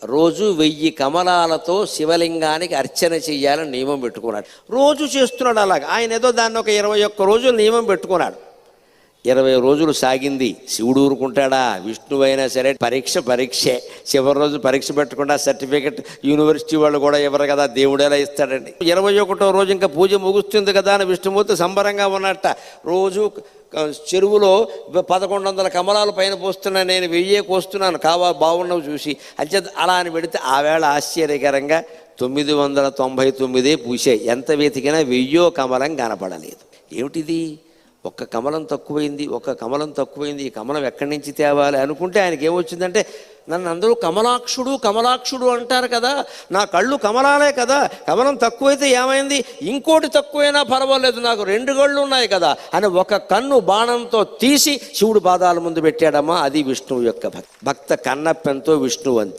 రోజు 1000 కమలాలతో శివలింగానికి అర్చన చెయ్యాలని నియమం పెట్టుకున్నాడు. రోజు చేస్తున్నాడు అలాగ. ఆయన ఏదో దాన్ని ఒక 21 రోజులు నియమం పెట్టుకున్నాడు. 20 రోజులు సాగింది. శివుడు ఊరుకుంటాడా? విష్ణువు అయినా సరే పరీక్షే. చివరి రోజు పరీక్ష పెట్టకుండా సర్టిఫికెట్ యూనివర్సిటీ వాళ్ళు కూడా ఇవ్వరు కదా, దేవుడు ఎలా ఇస్తాడండి? 21వ రోజు ఇంకా పూజ ముగుస్తుంది కదా అని విష్ణుమూర్తి సంబరంగా ఉన్నట్ట. రోజు చెరువులో 1100 కమలాలు పైన పోస్తున్నా, నేను 1000 కోస్తున్నాను, బాగున్నావు చూసి అంచేత అలా అని పెడితే ఆ వేళ ఆశ్చర్యకరంగా 999 పూసాయి. ఎంత వెతికినా 1000 కమలం కనపడలేదు. ఏమిటిది? ఒక్క కమలం తక్కువైంది, ఈ కమలం ఎక్కడి నుంచి తేవాలి అనుకుంటే ఆయనకి ఏమొచ్చిందంటే, నన్ను అందరూ కమలాక్షుడు అంటారు కదా, నా కళ్ళు కమలాలే కదా, కమలం తక్కువైతే ఏమైంది, ఇంకోటి తక్కువైనా పర్వాలేదు, నాకు 2 కళ్ళు ఉన్నాయి కదా అని ఒక కన్ను బాణంతో తీసి శివుడు పాదాల ముందు పెట్టాడమ్మా. అది విష్ణువు యొక్క భక్త కన్నప్పెంతో విష్ణువు అంతే.